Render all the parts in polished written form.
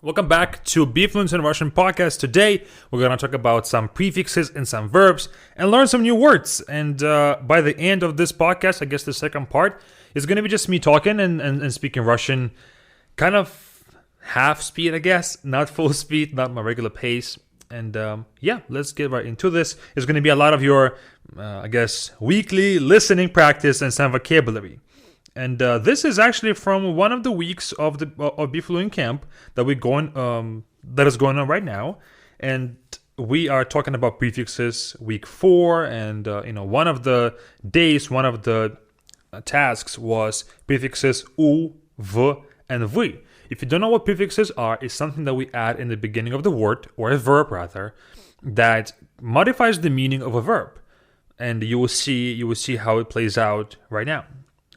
Welcome back to Be Fluent in Russian podcast. Today, we're going to talk about some prefixes and some verbs and learn some new words. And by the end of this podcast, I guess the second part is going to be just me talking and speaking Russian, kind of half speed, I guess, not full speed, not my regular pace. And let's get right into this. It's going to be a lot of your, weekly listening practice and some vocabulary. And this is actually from one of the weeks of the Be Fluent camp that that is going on right now, and we are talking about prefixes week 4. And one of the days, one of the tasks was prefixes u, v, and vy. If you don't know what prefixes are, it's something that we add in the beginning of the word, or a verb rather, that modifies the meaning of a verb, and you will see how it plays out right now.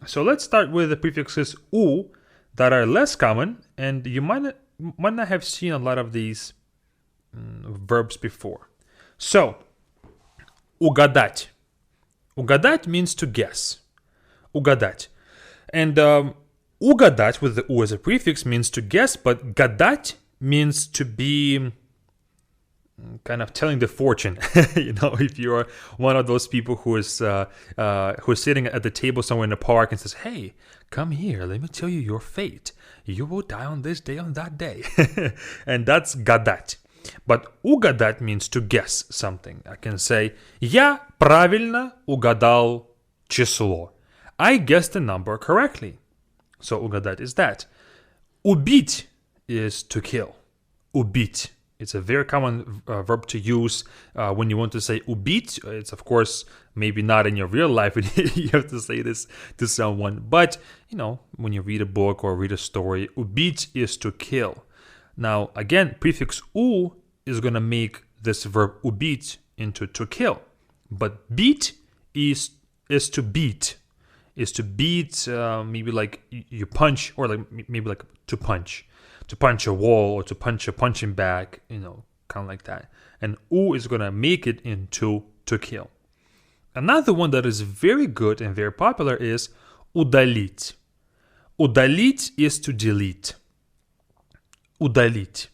So let's start with the prefixes u that are less common, and you might not have seen a lot of these verbs before. So, угадать. Угадать means to guess. Угадать. And угадать with the u as a prefix means to guess, but гадать means to be kind of telling the fortune. If you're one of those people who's sitting at the table somewhere in the park and says, "Hey, come here, let me tell you your fate. You will die on this day, on that day." And that's гадать. But угадать means to guess something. I can say, "Я правильно угадал число." I guessed the number correctly. So угадать is that. Убить is to kill. Убить. It's a very common verb to use when you want to say убить. It's, of course, maybe not in your real life when you have to say this to someone. But, when you read a book or read a story, убить is to kill. Now, again, prefix u is going to make this verb убить into to kill. But beat is to beat. Is to beat, maybe like you punch, or like maybe like to punch. To punch a wall or to punch a punching bag, kind of like that. And u is going to make it into to kill. Another one that is very good and very popular is удалить. Удалить is to delete. Удалить.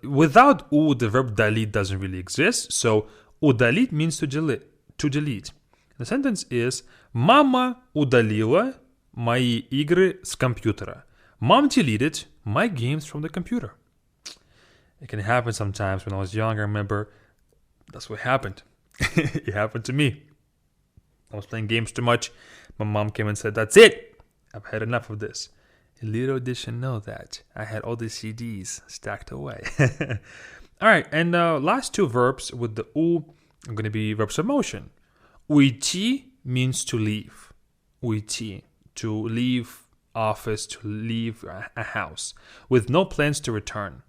Without u, the verb далить doesn't really exist. So удалить means to delete. The sentence is: Мама удалила мои игры с компьютера. Mom deleted my games from the computer. It can happen sometimes. When I was young, I remember that's what happened. It happened to me. I was playing games too much. My mom came and said, "That's it. I've had enough of this." Little did she know that I had all these CDs stacked away. All right, and last two verbs with the u are going to be verbs of motion. Уйти means to leave. Уйти, to leave office, to leave a house with no plans to return.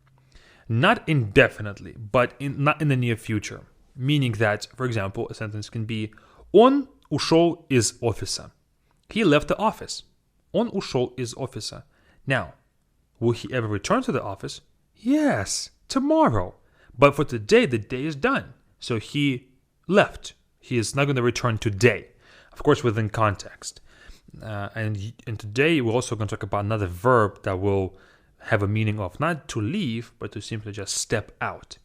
Not indefinitely, but not in the near future. Meaning that, for example, a sentence can be: Он ушел из офиса. He left the office. Он ушел из офиса. Now, will he ever return to the office? Yes, tomorrow. But for today, the day is done. So he left. He is not going to return today. Of course, within context. And today we're also going to talk about another verb that will have a meaning of not to leave, but to simply just step out.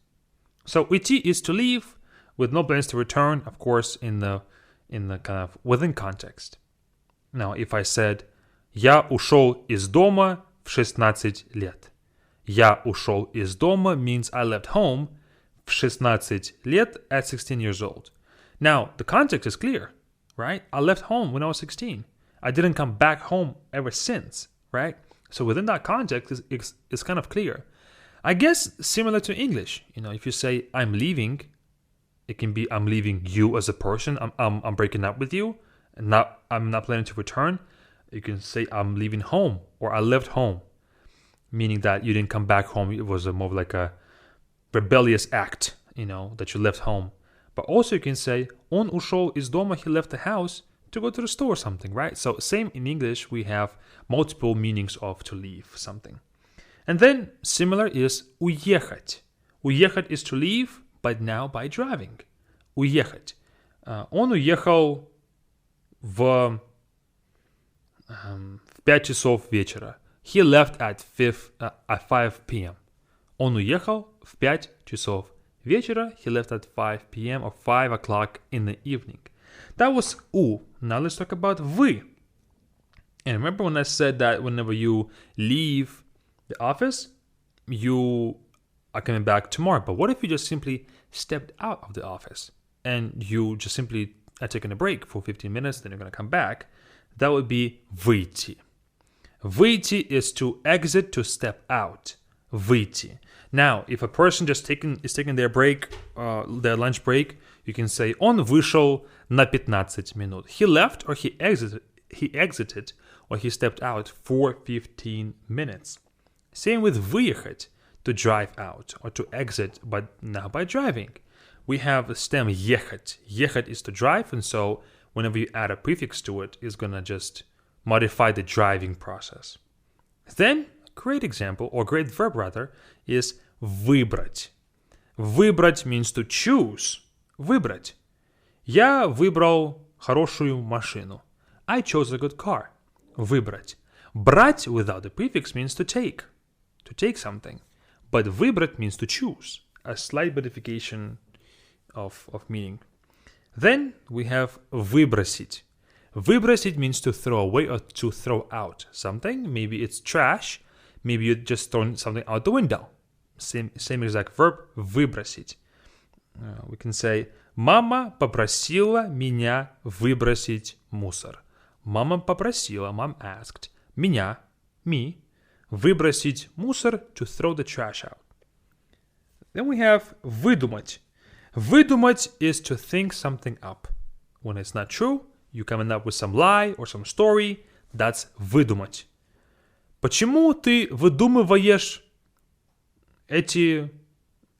So уйти is to leave with no plans to return, of course, in the kind of within context. Now, if I said Я ушел из дома в 16 лет. Я ушел из дома means I left home в 16 лет at 16 years old. Now, the context is clear, right? I left home when I was 16. I didn't come back home ever since, right? So within that context, it's kind of clear. I guess similar to English, if you say I'm leaving, it can be I'm leaving you as a person. I'm breaking up with you, and I'm not planning to return. You can say I'm leaving home, or I left home, meaning that you didn't come back home. It was more like a rebellious act, that you left home. But also you can say Он ушел из дома. He left the house to go to the store or something, right? So same in English, we have multiple meanings of to leave something. And then similar is уехать. Уехать is to leave, but now by driving. Уехать. Он уехал в 5 часов вечера. He left at 5 p.m. Он уехал в 5 часов вечера. He left at 5 p.m. or 5 o'clock in the evening. That was у. Now let's talk about вы. And remember when I said that whenever you leave the office, you are coming back tomorrow. But what if you just simply stepped out of the office and you just simply are taking a break for 15 minutes, then you're going to come back? That would be выйти. Выйти is to exit, to step out. Выйти. Now, if a person is taking their break, their lunch break, you can say он вышел на 15 минут. He left or he exited or he stepped out for 15 minutes. Same with выехать, to drive out or to exit, but now by driving. We have the stem ехать. Ехать is to drive, and so whenever you add a prefix to it, it's going to just modify the driving process. Then, a great example, or great verb rather, is выбрать. Выбрать means to choose. Выбрать. Я выбрал хорошую машину. I chose a good car. Выбрать. Брать without the prefix means to take something. But выбрать means to choose. A slight modification of meaning. Then we have выбросить. Выбросить means to throw away or to throw out something. Maybe it's trash. Maybe you just thrown something out the window. Same exact verb, выбросить. We can say мама попросила меня выбросить мусор. Мама попросила, mom asked, меня, me, выбросить мусор, to throw the trash out. Then we have выдумать. Выдумать is to think something up. When it's not true, you're coming up with some lie or some story, that's выдумать. Почему ты выдумываешь эти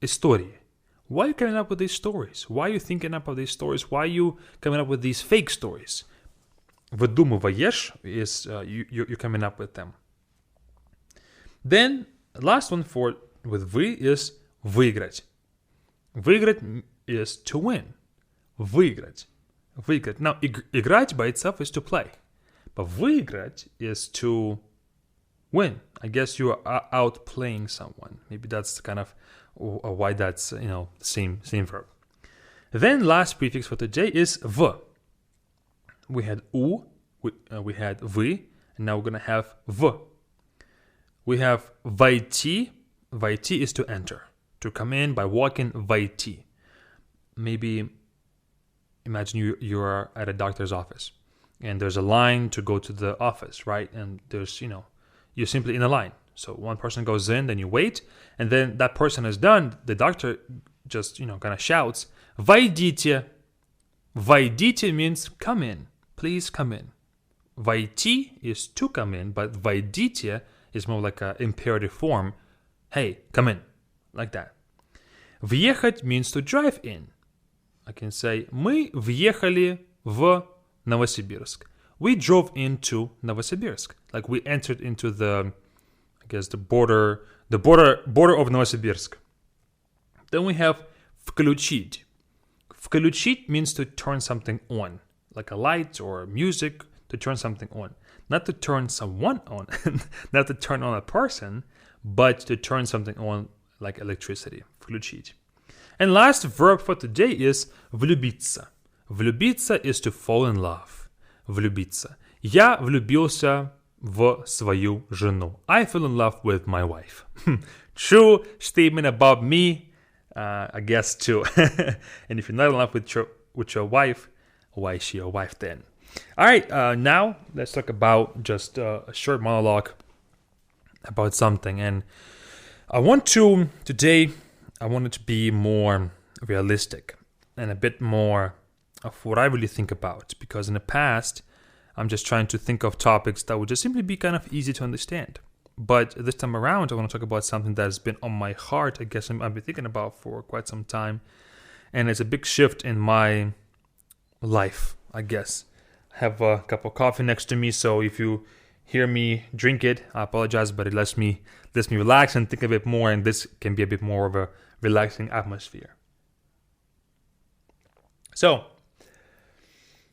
истории? Why are you coming up with these stories? Why are you thinking up of these stories? Why are you coming up with these fake stories? Выдумываешь is you're coming up with them. Then last one with вы is выиграть. Выиграть is to win. Выиграть. Выиграть. Now, играть by itself is to play. But выиграть is to win. I guess you are outplaying someone. Maybe that's kind of why that's, same verb. Then last prefix for today is в. We had у, we had вы, and now we're going to have в. We have войти. Войти is to enter, to come in by walking. Войти. Maybe imagine you are at a doctor's office and there's a line to go to the office, right? And there's, you're simply in a line. So one person goes in, then you wait, and then that person is done. The doctor just, kind of shouts, войдите. Войдите means come in. Please come in. Войти is to come in, but войдите is more like an imperative form. Hey, come in. Like that. Въехать means to drive in. I can say, мы въехали в Новосибирск. We drove into Novosibirsk. Like we entered into the border of Novosibirsk. Then we have включить. Включить means to turn something on, like a light or music, to turn something on. Not to turn someone on, not to turn on a person, but to turn something on like electricity. Включить. And last verb for today is влюбиться. Влюбиться is to fall in love. Влюбиться. Я влюбился в свою жену. I fell in love with my wife. True statement about me, I guess too. And if you're not in love with your wife, why is she your wife then? All right, now let's talk about just a short monologue about something. And I want it to be more realistic and a bit more of what I really think about. Because in the past, I'm just trying to think of topics that would just simply be kind of easy to understand. But this time around, I want to talk about something that's been on my heart. I guess I've been thinking about for quite some time. And it's a big shift in my life, I guess. I have a cup of coffee next to me, so if you hear me drink it, I apologize, but it lets me relax and think a bit more, and this can be a bit more of a relaxing atmosphere. So,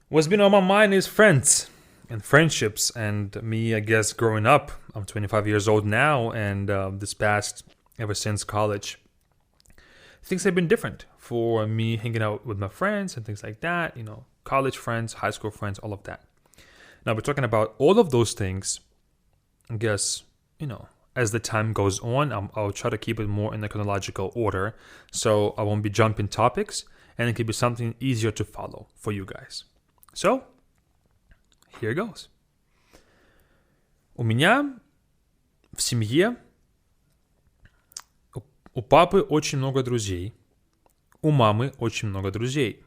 what's been on my mind is friends. and friendships. And me, I guess, growing up, I'm 25 years old now, and ever since college, things have been different for me hanging out with my friends and things like that, college friends, high school friends, all of that. Now, we're talking about all of those things, I guess, as the time goes on, I'll try to keep it more in the chronological order, so I won't be jumping topics, and it can be something easier to follow for you guys. So, here goes. У меня в семье у папы очень много друзей, у мамы очень много друзей.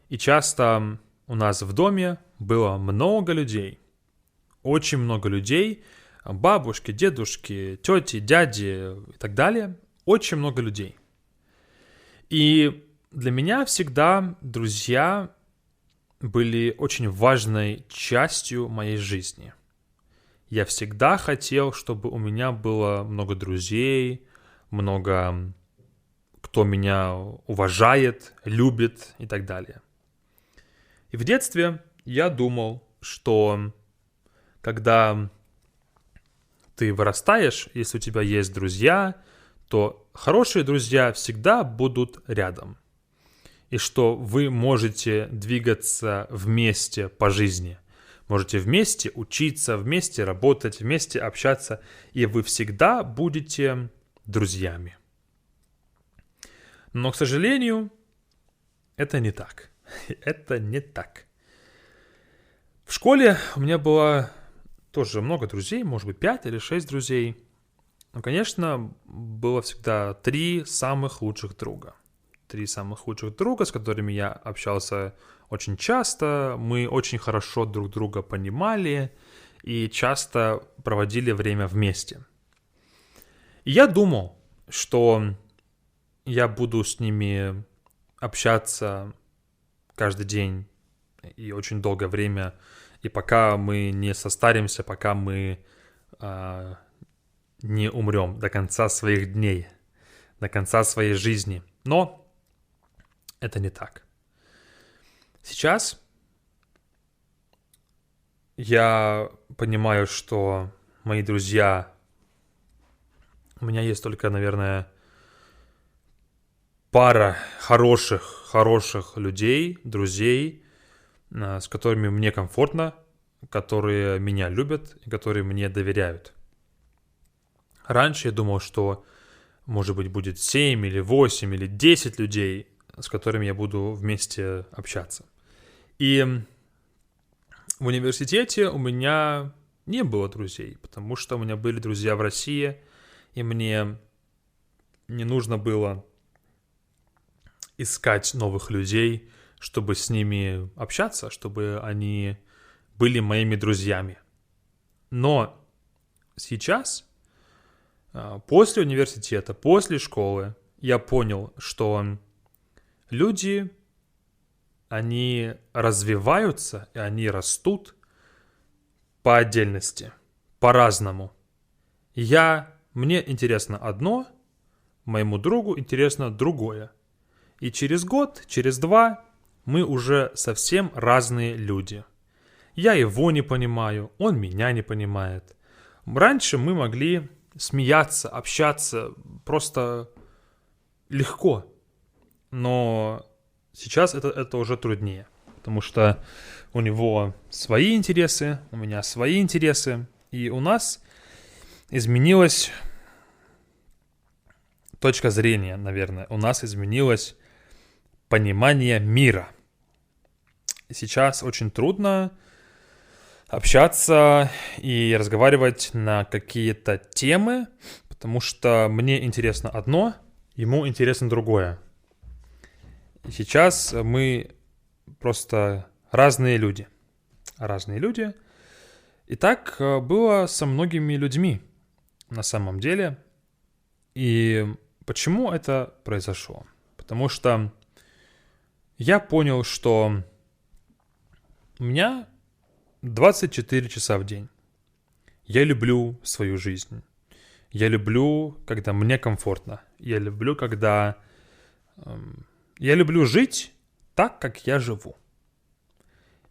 И часто у нас в доме было много людей. Очень много людей, бабушки, дедушки, тети, дяди и так далее. Очень много людей. И для меня всегда друзья были очень важной частью моей жизни. Я всегда хотел, чтобы у меня было много друзей, много кто меня уважает, любит и так далее. И в детстве я думал, что когда ты вырастаешь, если у тебя есть друзья, то хорошие друзья всегда будут рядом. И что вы можете двигаться вместе по жизни. Можете вместе учиться, вместе работать, вместе общаться, и вы всегда будете друзьями. Но, к сожалению, это не так. Это не так. В школе у меня было тоже много друзей, может быть, 5 или 6 друзей. Но, конечно, было всегда 3 самых лучших друга. 3 самых лучших друга, с которыми я общался очень часто. Мы очень хорошо друг друга понимали и часто проводили время вместе. И я думал, что я буду с ними общаться каждый день и очень долгое время, и пока мы не состаримся, пока мы не умрем до конца своих дней, до конца своей жизни. Но это не так. Сейчас я понимаю, что мои друзья... У меня есть только, наверное, пара хороших людей, друзей, с которыми мне комфортно, которые меня любят и которые мне доверяют. Раньше я думал, что, может быть, будет 7 или 8 или 10 людей, с которыми я буду вместе общаться. И в университете у меня не было друзей, потому что у меня были друзья в России, и мне не нужно было искать новых людей, чтобы с ними общаться, чтобы они были моими друзьями. Но сейчас, после университета, после школы, я понял, что люди, они развиваются, и они растут по отдельности, по-разному. Мне интересно одно, моему другу интересно другое. И через год, через 2 мы уже совсем разные люди. Я его не понимаю, он меня не понимает. Раньше мы могли смеяться, общаться просто легко. Но сейчас это уже труднее. Потому что у него свои интересы, у меня свои интересы. И у нас изменилась точка зрения, наверное. У нас изменилось понимание мира. И сейчас очень трудно общаться и разговаривать на какие-то темы, потому что мне интересно одно, ему интересно другое. И сейчас мы просто разные люди. Разные люди. И так было со многими людьми на самом деле. И почему это произошло? Потому что я понял, что у меня 24 часа в день. Я люблю свою жизнь. Я люблю, когда мне комфортно. Я люблю, когда... Я люблю жить так, как я живу.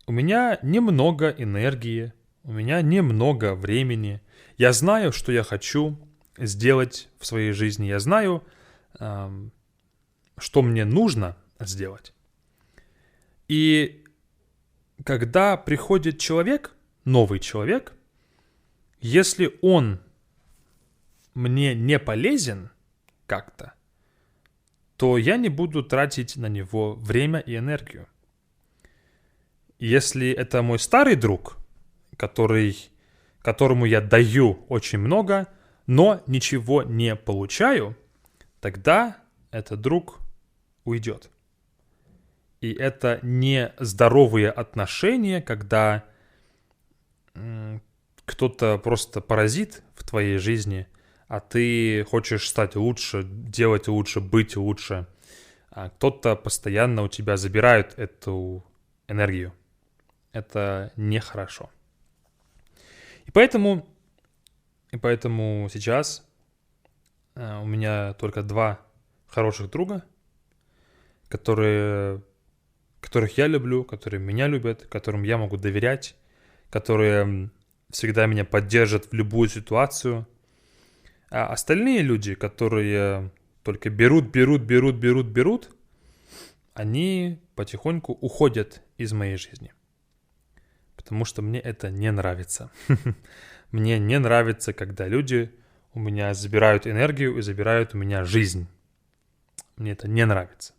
у меня немного энергии, у меня немного времени. Я знаю, что я хочу сделать в своей жизни. Я знаю, что мне нужно сделать. И когда приходит человек, новый человек, если он мне не полезен как-то, то я не буду тратить на него время и энергию. Если это мой старый друг, которому я даю очень много, но ничего не получаю, тогда этот друг уйдет. И это не здоровые отношения, когда кто-то просто паразит в твоей жизни, а ты хочешь стать лучше, делать лучше, быть лучше. А кто-то постоянно у тебя забирает эту энергию. Это нехорошо. И поэтому сейчас у меня только 2 хороших друга, которых я люблю, которые меня любят, которым я могу доверять, которые всегда меня поддержат в любую ситуацию. А остальные люди, которые только берут, они потихоньку уходят из моей жизни. Потому что мне это не нравится. Мне не нравится, когда люди у меня забирают энергию и забирают у меня жизнь. Мне это не нравится.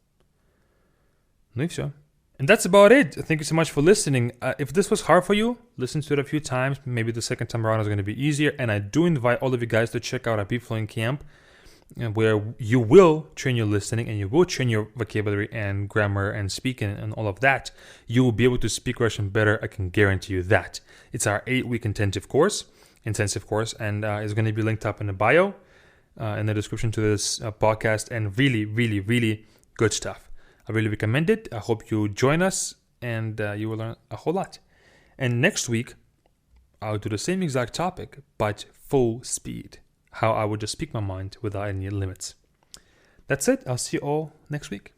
Ну и все. And that's about it. Thank you so much for listening. If this was hard for you, listen to it a few times. Maybe the second time around is going to be easier. And I do invite all of you guys to check out our Be Fluent Camp, where you will train your listening and you will train your vocabulary and grammar and speaking and all of that. You will be able to speak Russian better. I can guarantee you that. It's our 8-week intensive course, and it's going to be linked up in the bio, in the description to this podcast, and really, really, really good stuff. I really recommend it. I hope you join us and you will learn a whole lot. And next week, I'll do the same exact topic, but full speed. How I would just speak my mind without any limits. That's it. I'll see you all next week.